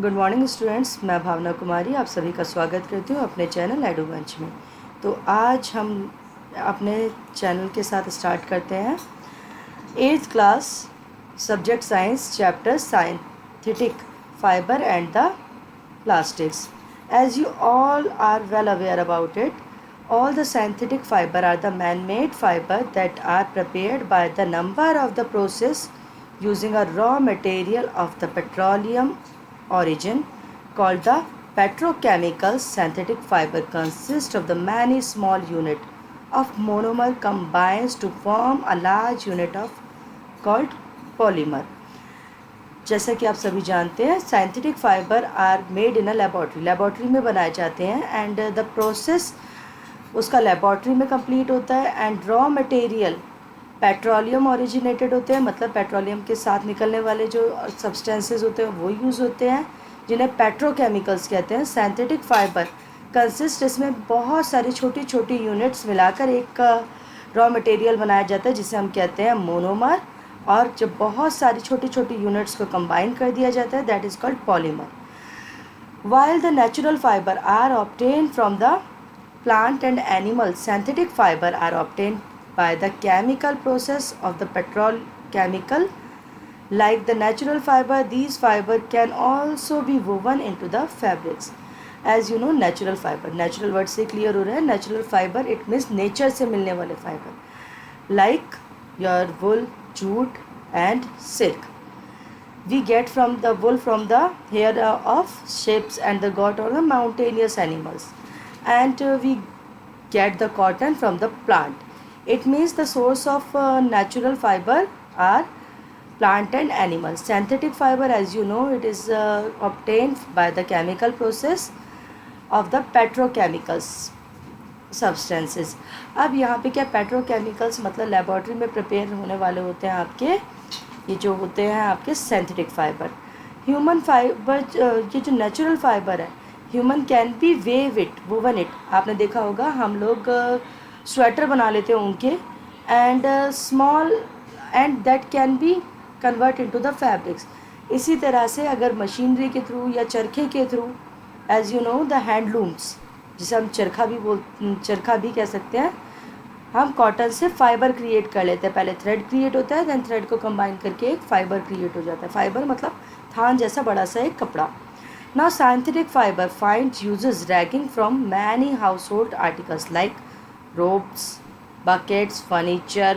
Good morning students, मैं भावना कुमारी आप सभी का स्वागत करती हूँ अपने चैनल एडुबंच में। तो आज हम अपने चैनल के साथ स्टार्ट करते हैं 8th class subject science chapter synthetic fibre and the plastics. As you all are well aware about it, all the synthetic fiber are the man-made fiber that are prepared by the number of the process using a raw material of the petroleum origin called the petrochemicals. Synthetic fiber consists of the many small unit of monomer combines to form a large unit of called polymer. जैसा कि आप सभी जानते हैं synthetic fibre are made in a laboratory में बनाए जाते हैं एंड द प्रोसेस उसका लेबॉर्ट्री में कंप्लीट होता है and raw material petroleum originated होते हैं, मतलब पेट्रोलियम के साथ निकलने वाले जो सब्सटेंसेस होते हैं वो यूज़ होते हैं जिन्हें पेट्रोकेमिकल्स कहते हैं। सिंथेटिक फाइबर कंसिस्ट, इसमें बहुत सारी छोटी छोटी यूनिट्स मिलाकर एक रॉ मटेरियल बनाया जाता है जिसे हम कहते हैं मोनोमर, और जब बहुत सारी छोटी छोटी यूनिट्स को कंबाइन कर दिया जाता है that is called polymer. While the natural fibre are obtain from the plant and animal, synthetic fiber are obtained by the chemical process of the petrochemical. Like the natural fiber, these fiber can also be woven into the fabrics. As you know, natural fiber, natural word से clear हो रहा है, natural fiber it means nature से मिलने वाले fiber, like your wool, jute and silk. We get from the wool from the hair of sheep and the goat or the mountainous animals, and we get the cotton from the plant. It means the source of natural fiber are plant and animals. Synthetic fiber, as you know, it is obtained by the chemical process of the petrochemicals substances. अब यहाँ पे क्या petrochemicals मतलब laboratory में prepare होने वाले होते हैं आपके, ये जो होते हैं आपके सिंथेटिक फाइबर। ह्यूमन फाइबर, ये जो नेचुरल फाइबर है, human can be wave it woven it. आपने देखा होगा हम लोग स्वेटर बना लेते हैं उनके, and small and that can B convert into the fabrics. इसी तरह से अगर मशीनरी के थ्रू या चरखे के through, as you know the handlooms जिसे हम चरखा भी कह सकते हैं, हम कॉटन से फाइबर क्रिएट कर लेते हैं। पहले थ्रेड क्रिएट होता है, देन थ्रेड को कंबाइन करके एक फाइबर क्रिएट हो जाता है। फाइबर मतलब थान जैसा बड़ा सा एक कपड़ा। Now synthetic fiber finds uses ranging from many household articles like ropes, buckets, furniture,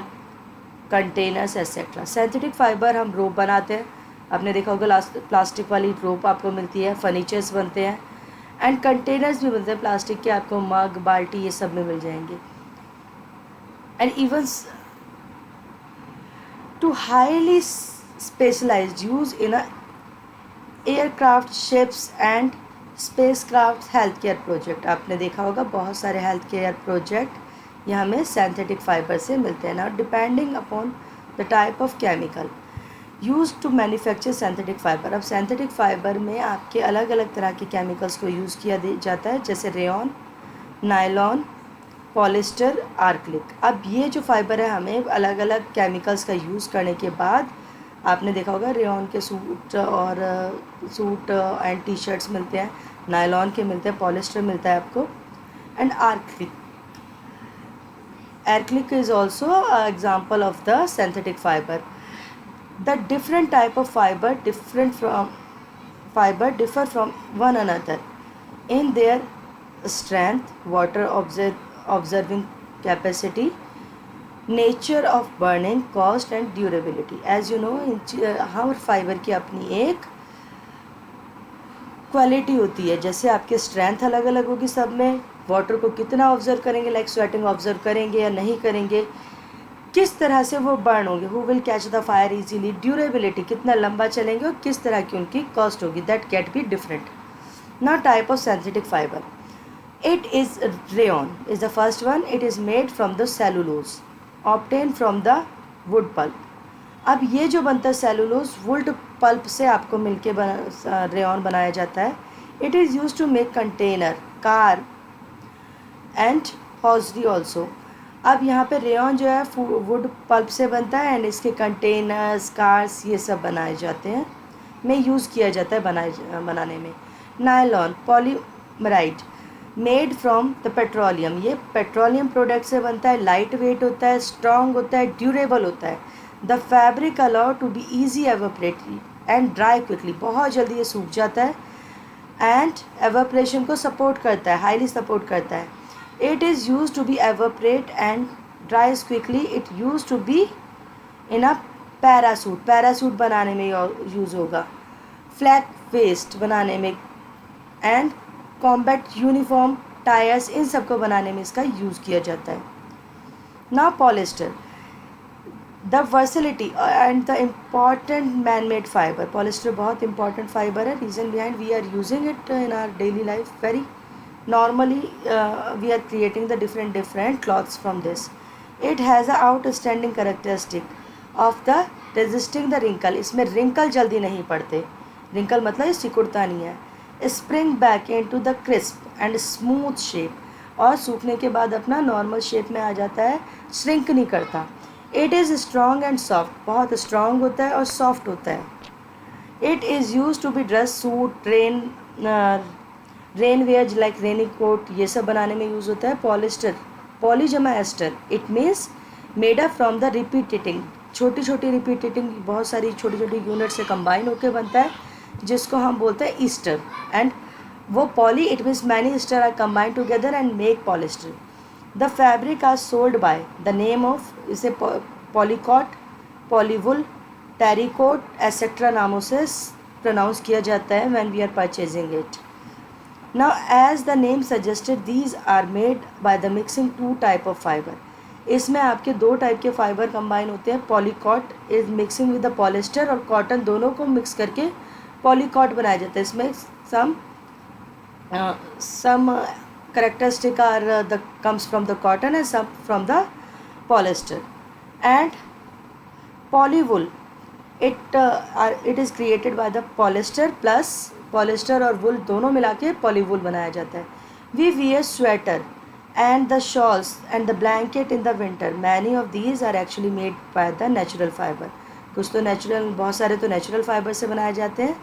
containers etc. Synthetic fiber हम रोप बनाते हैं, आपने देखा होगा प्लास्टिक वाली रोप आपको मिलती है, फर्नीचर्स बनते हैं एंड कंटेनर्स भी बनते हैं प्लास्टिक के, आपको मग बाल्टी ये सब में मिल जाएंगे। And even to highly specialised use in a aircraft, ships and spacecraft health care project. आपने देखा होगा बहुत सारे हेल्थ केयर प्रोजेक्ट यहाँ हमें सिंथेटिक फाइबर से मिलते हैं। Now depending upon the type of chemical use to manufacture synthetic fibre. अब सिंथेटिक फाइबर में आपके अलग अलग तरह के केमिकल्स को यूज़ किया जाता है, जैसे रेयॉन, नायलॉन, पॉलिस्टर, आर्क्लिक। अब ये जो फाइबर है हमें अलग अलग केमिकल्स का यूज़ करने के बाद, आपने देखा होगा रेयॉन के सूट एंड टी शर्ट्स मिलते हैं, नायलॉन के मिलते हैं, पॉलिस्टर मिलता है आपको, and acrylic is also example of the synthetic fibre. The different type of fibre differ from one another in their strength, water observing capacity, nature of burning, cost and durability. As you know हर fibre की अपनी एक quality होती है, जैसे आपकी strength अलग अलग होगी सब में, वाटर को कितना ऑब्जर्व करेंगे, लाइक स्वेटिंग ऑब्जर्व करेंगे या नहीं करेंगे, किस तरह से वो बर्न होंगे, who will catch the fire easily, durability कितना लंबा चलेंगे और किस तरह की उनकी कॉस्ट होगी, that get be different. Now type of synthetic fibre, it is rayon is the first one. It is made from the cellulose obtain from the wood pulp. अब ये जो बनता है सेलुलोज, वुड पल्प से आपको मिलके rayon बनाया जाता है। It is use to make container, car and hosiery also. अब यहाँ पे रेयॉन जो है वुड पल्प से बनता है एंड इसके कंटेनर्स, कार्स ये सब बनाए जाते हैं। में यूज़ किया जाता है बनाने में। Nylon polymerised made from the petroleum, ये पेट्रोलियम प्रोडक्ट से बनता है, लाइट वेट होता है, स्ट्रॉन्ग होता है, ड्यूरेबल होता है। The fabric allow to be easy evaporate and dry quickly, बहुत जल्दी ये सूख जाता है एंड एवोपरेशन को सपोर्ट करता है, हाईली सपोर्ट करता है। It is use to be evaporate and dries quickly, it use to be in a parachute बनाने में यूज़ होगा, फ्लैग वेस्ट बनाने में एंड कॉम्बैट यूनिफॉर्म टायर्स, इन सब को बनाने में इसका यूज़ किया जाता है। Now polyester, the versatility and the important man made fibre, polyester बहुत इंपॉर्टेंट फाइबर है। Reason behind we are using it in our daily life very normally, we are creating the different clothes from this. It has a outstanding characteristic of the resisting the wrinkle, इसमें wrinkle जल्दी नहीं पड़ते, wrinkle मतलब ये सिकुड़ता नहीं है। Spring back in to the crisp and smooth shape, और सूखने के बाद अपना नॉर्मल शेप में आ जाता है, श्रिंक नहीं करता। It is strong and soft, बहुत स्ट्रॉन्ग होता है और सॉफ्ट होता है। It is use to be dress suit, rain wear like rainy coat, ये सब बनाने में यूज़ होता है। पॉलिस्टर पॉली जमा ester, it means made up from the repeating, छोटी छोटी रिपीटेटिंग, बहुत सारी छोटी छोटी यूनिट से कंबाइन होकर बनता है, जिसको हम बोलते हैं ईस्टर। एंड वो poly, it means many ester are combined together and make polyester. The fabric are sold by the name of, इसे पॉलीकॉट, पॉलीवुल, टेरिकोट एसेट्रा नामों से प्रोनाउंस किया जाता है when we are purchasing it. Now as the name suggested these are made by the mixing two type of fibre, इसमें आपके दो type के फाइबर कंबाइन होते हैं। Polycot is mixing with the polyester और कॉटन, दोनों को मिक्स करके पॉलीकॉट बनाया जाता है। इसमें some characteristic are comes from the cotton and some from the polyester. And polywool, it is created by the polyester plus polyester और wool दोनों मिला के polywool बनाया जाता है। We wear sweater and the shawls and the blanket in the winter, many of these are actually made by the natural fiber, कुछ तो natural, बहुत सारे तो नेचुरल फाइबर से बनाए जाते हैं।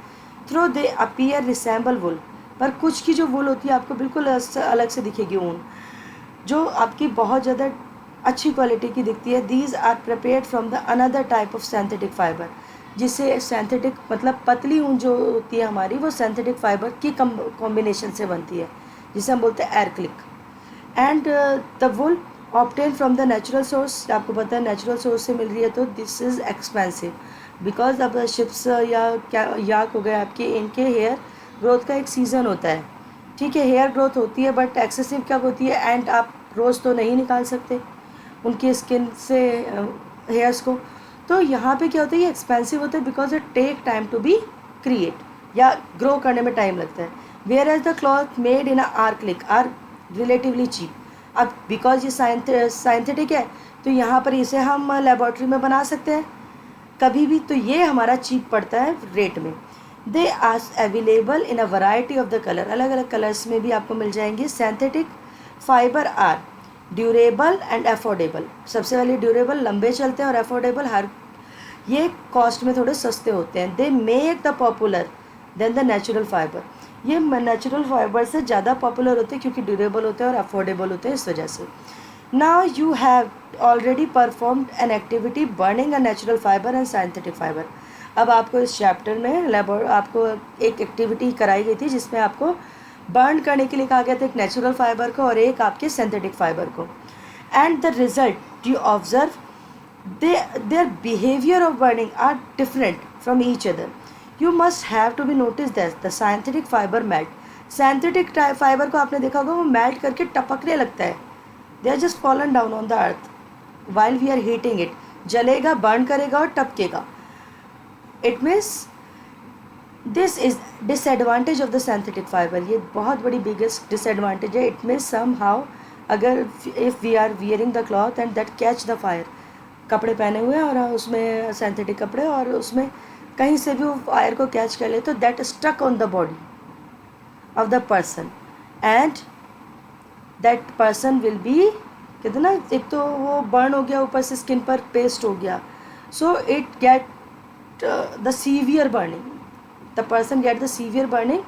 थ्रो दे अपीयर रिसेंबल वुल, पर कुछ की जो वुल होती है आपको बिल्कुल अलग से दिखेगी ऊन, जो आपकी बहुत ज़्यादा अच्छी क्वालिटी की दिखती है। These are prepared from the another type of synthetic fibre, जिससे सिंथेटिक मतलब पतली ऊन जो होती है हमारी, वो सिंथेटिक फाइबर की कॉम्बिनेशन से बनती है, जिसे हम बोलते हैं acrylic. And the wool obtain from the natural source, आपको पता है नेचुरल सोर्स से मिल रही है, तो दिस इज़ एक्सपेंसिव बिकॉज अब शिप्स या क्या याक हो गए आपके, इनके हेयर ग्रोथ का एक सीज़न होता है, ठीक है, हेयर ग्रोथ होती है बट एक्सेसिव कब होती है, एंड आप रोज़ तो नहीं निकाल सकते उनकी स्किन से हेयर्स को, तो यहाँ पे क्या होता है, ये एक्सपेंसिव होता है because it take time to be create या ग्रो करने में टाइम लगता है। Whereas the cloth made in acrylic are relatively cheap. अब बिकॉज ये साइंथेटिक है तो यहाँ पर इसे हम लेबॉर्ट्री में बना सकते हैं कभी भी, तो ये हमारा चीप पड़ता है रेट में। They are available in a variety of the colour, अलग अलग कलर्स में भी आपको मिल जाएंगे। Synthetic fibre are durable and affordable, सबसे पहले ड्यूरेबल लंबे चलते हैं और अफोर्डेबल हर ये कॉस्ट में थोड़े सस्ते होते हैं। They make the popular than the natural fibre, ये नेचुरल फाइबर से ज़्यादा पॉपुलर होते हैं क्योंकि ड्यूरेबल होते हैं और अफोर्डेबल होते हैं, इस वजह से। Now you have already performed an activity burning a natural fibre and synthetic fibre. अब आपको इस चैप्टर में आपको एक एक्टिविटी कराई गई थी जिसमें आपको बर्न करने के लिए कहा गया था, एक नेचुरल फाइबर को और एक आपके सिंथेटिक फाइबर को। And the result you observe their behaviour of burning are different from each other. You must have to be notice that the synthetic fibre melt, synthetic fibre को आपने देखा होगा वो मेल्ट करके टपकने लगता है, they are just fallen down on the earth while we are heating it, जलेगा, बर्न करेगा और टपकेगा। It means this is disadvantage of the synthetic fibre, ये बहुत बड़ी बिगेस्ट डिसएडवांटेज है। इट मीन्स सम हाउ अगर if we are wearing the cloth and that catch the fire, कपड़े पहने हुए हैं और उसमें सिंथेटिक कपड़े और उसमें कहीं से भी वो फायर को कैच कर ले, तो that stuck on the body of the person and that person will be, कहते ना, एक तो वो बर्न हो गया, ऊपर से स्किन पर पेस्ट हो गया, so it get the severe burning, the person get the severe burning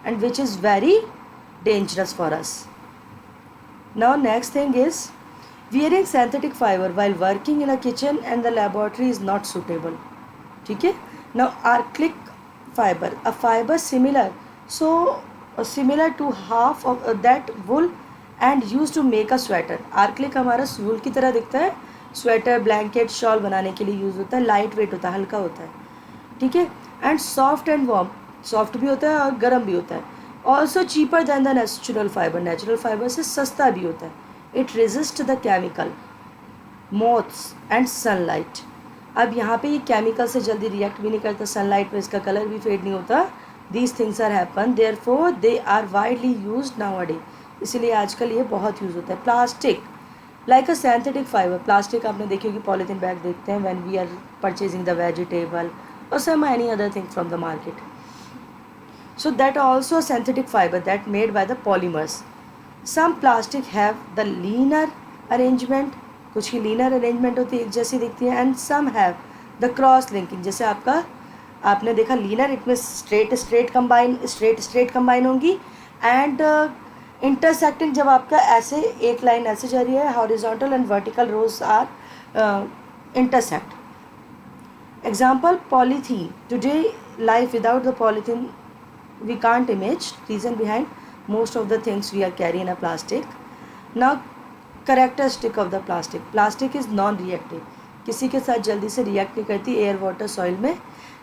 and which is very dangerous for us. Now next thing is wearing synthetic fiber while working in a kitchen and the laboratory is not suitable. ठीक है. Now acrylic fiber, a fiber similar to half of that wool and used to make a sweater. acrylic हमारा wool की तरह दिखता है, sweater blanket shawl बनाने के लिए यूज़ होता है, लाइट वेट होता है, हल्का होता है. ठीक है. And soft and warm, soft भी होता है और गर्म भी होता है. Also cheaper then the natural fibre, natural fibre से सस्ता भी होता है. It resist the chemical moths and sunlight. अब यहाँ पे ये केमिकल से जल्दी रिएक्ट भी नहीं करता, सनलाइट में इसका कलर भी फेड नहीं होता. These things are happen, therefore they are widely used nowadays. इसीलिए आजकल ये बहुत यूज़ होता है. Plastic like a synthetic fibre, plastic आपने देखी होगी, पॉलीथीन बैग देखते हैं when we are purchasing the vegetable or some any other thing from the market. So that also a synthetic fiber that made by the polymers. Some plastic have the linear arrangement, कुछ की linear arrangement होती है, एक जैसी दिखती है, and some have the cross linking. जैसे आपने देखा linear, इट में straight combine होंगी and intersecting जब आपका ऐसे एक लाइन ऐसे जा रही है, horizontal and vertical rows are intersect. Example, polythene. Today life without the polythene we can't imagine. Reason behind most of the things we are carrying a plastic. Now characteristic of the plastic. Plastic is non-reactive. किसी के साथ जल्दी से react नहीं करती, air water soil में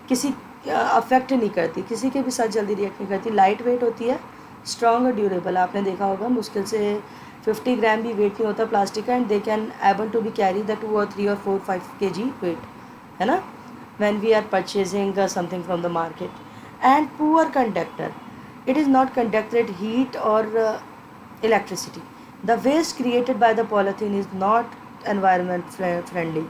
किसी affect नहीं करती, किसी के भी साथ जल्दी रिएक्ट नहीं करती. लाइट वेट होती है, स्ट्रॉन्ग और ड्यूरेबल. आपने देखा होगा मुश्किल से 50 ग्राम भी वेट नहीं होता प्लास्टिक का, and they can able to be carry the 2 or 3 or 4 5 kg weight, है ना, when we are purchasing something from the market. And poor conductor, it is not conducted heat or electricity. The waste created by the polythene is not environment friendly,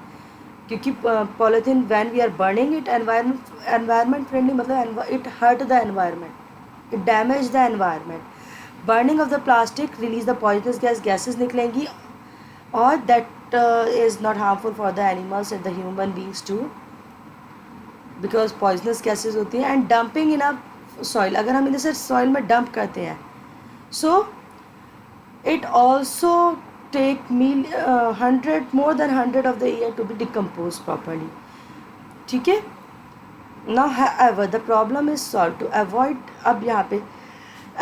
क्योंकि polythene when we are burning it environment friendly मतलब it hurt the environment, it damage the environment. Burning of the plastic release the poisonous gases निकलेंगी, और that is not harmful for the animals and the human beings too, because poisonous gases होती हैं. And dumping in a soil, अगर हम इसे soil में dump करते हैं, so it also take more than 100 of the year to be decomposed properly. ठीक है. Now however the problem is solved to avoid, अब यहाँ पे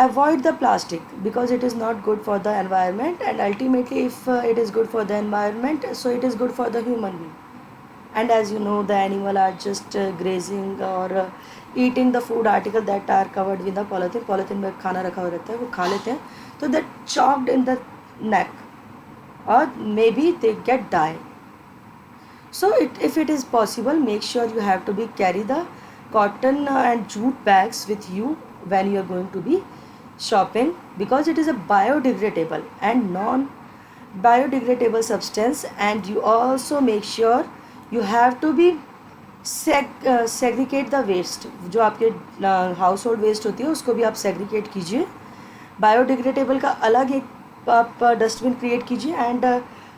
avoid the plastic because it is not good for the environment, and ultimately if it is good for the environment, so it is good for the human being. And as you know, the animal are just grazing or eating the food article that are covered with the polythene. Polythene में खाना रखा हुआ रहता है, वो खा लेते हैं, तो that choked in the neck or maybe they get die. So if it is possible, make sure you have to be carry the cotton and jute bags with you when you are going to be shopping, because it is a biodegradable and non-biodegradable substance. And you also make sure you have to be segregate the waste. जो आपके house hold waste होती है उसको भी आप segregate कीजिए. Biodegradable का अलग एक आप डस्टबिन क्रिएट कीजिए, and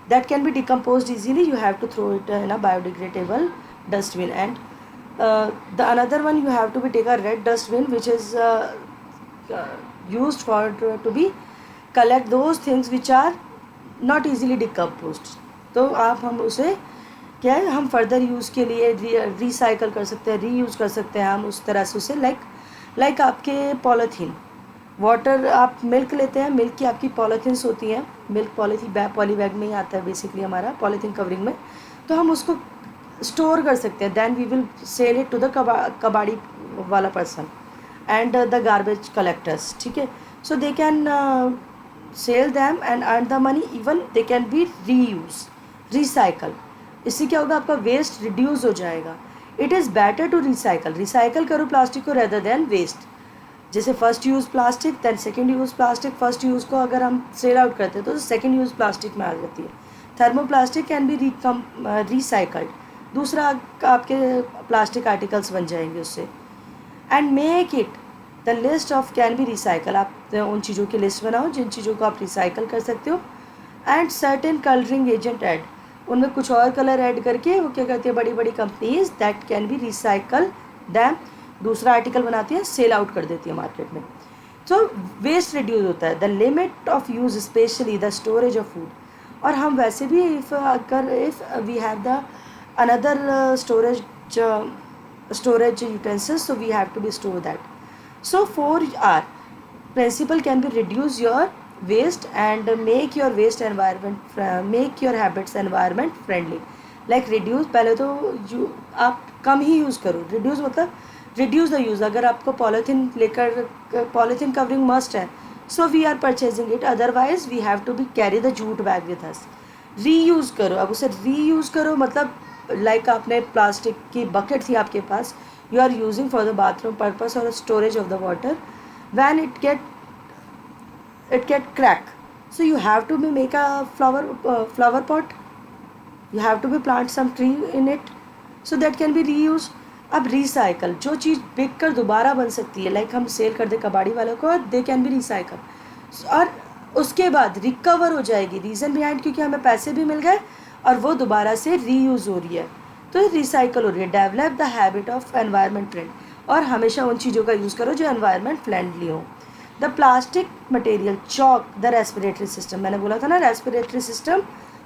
that can be decompose easily. You have to throw it in a biodegradable dustbin. And the another one you have to be take a red dustbin which is used for to be collect those things which are not easily decomposed. तो हम उसे क्या है, हम further use के लिए recycle कर सकते हैं, रीयूज़ कर सकते हैं हम उस तरह से उसे. लाइक आपके पॉलीथीन वाटर, आप मिल्क लेते हैं, मिल्क की आपकी पॉलीथीन्स होती हैं, मिल्क पॉली बैग में ही आता है बेसिकली हमारा पॉलीथीन कवरिंग में, तो हम उसको स्टोर कर सकते हैं. Then we will sell it to the कबाड़ी वाला person and the garbage collectors. ठीक है. So they can sell them and earn the money. Even they can be reuse, recycle. इससे क्या होगा, आपका वेस्ट रिड्यूस हो जाएगा. It is better to recycle करो प्लास्टिक को रेदर देन वेस्ट. जैसे first use plastic, than second use plastic. First use को अगर हम सेल आउट करते हैं तो सेकेंड यूज़ प्लास्टिक में आ जाती है. थर्मोप्लास्टिक कैन बी रिसाइकल्ड, दूसरा आपके प्लास्टिक आर्टिकल्स बन जाएंगे उससे. And make it the list of can be recycle. आप उन चीज़ों की लिस्ट बनाओ जिन चीज़ों को आप रिसाइकल कर सकते हो. And certain colouring agent add, उनमें कुछ और कलर ऐड करके वो क्या करती है, बड़ी बड़ी companies that can B recycle them दूसरा आर्टिकल बनाती है, सेल आउट कर देती है मार्केट में। तो वेस्ट रिड्यूस होता है। The limit of use specially the storage of food. और हम वैसे भी if we have the another storage utensils, so we have to be store that. So 4R principle can be reduce your waste and make your waste environment make your habits environment friendly. Like reduce, पहले तो आप कम ही use करो। reduce मतलब reduce the use। अगर आपको polythene polythene covering must है, so we are purchasing it, otherwise we have to be carry the jute bag with us। Reuse करो। अब उसे रीयूज़ करो मतलब लाइक आपने प्लास्टिक की बकेट थी आपके पास, you are using for the bathroom purpose और storage of the water, when it get crack, so you have to be make a flower pot, you have to be plant some tree in it, so that can be reuse. अब recycle, जो चीज़ बिक कर दोबारा बन सकती है, like हम सेल कर दे कबाड़ी वालों को, दे कैन बी रिसाइकल और उसके बाद रिकवर हो जाएगी। रीज़न बिहाइंड, क्योंकि हमें पैसे भी मिल गए और वो दोबारा से रीयूज़ हो रही है, तो रिसाइकल हो रही है। Develop the habit of environment friend, और हमेशा उन चीज़ों का यूज़ करो जो एनवायरनमेंट फ्रेंडली हो। The plastic material chalk the respiratory system. मैंने बोला था ना, रेस्पिरेटरी सिस्टम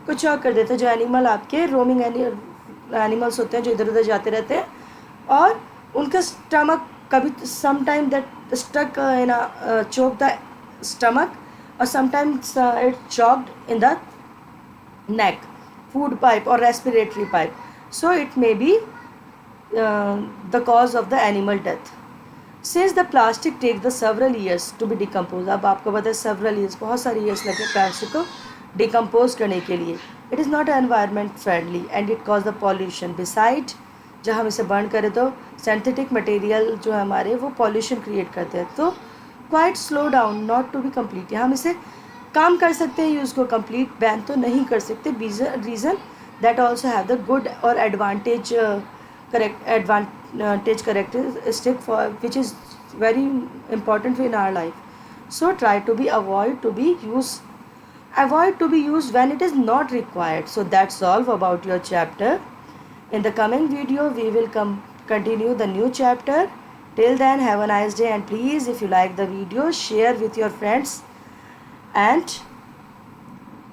को चॉक कर देते हैं। जो एनिमल आपके रोमिंग एनिमल्स होते हैं जो इधर उधर जाते रहते हैं, और उनका स्टमक कभी sometime that stuck in choke the stomach, और sometimes it choked in the neck, food pipe or respiratory pipe, so it may be the cause of the animal death. Since the plastic take the several years to be decomposed, अब आपको पता है several years, बहुत सारे years लगे plastic को decompose करने के लिए। It is not environment friendly and it cause the pollution. Beside, जब हम इसे बर्न करें तो सिंथेटिक मटेरियल जो है हमारे, वो पॉल्यूशन क्रिएट करते हैं। तो quite slow down, not to be complete. हम इसे काम कर सकते हैं यूज़ को, कंप्लीट बैन तो नहीं कर सकते। Reason that also have the good और advantage characteristic for which is very important in our life. So try to be avoid to be used when it is not required. So that's all about your chapter. In the coming video we will continue the new chapter. Till then, have a nice day, and please, if you like the video, share with your friends. And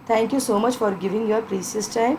thank you so much for giving your precious time.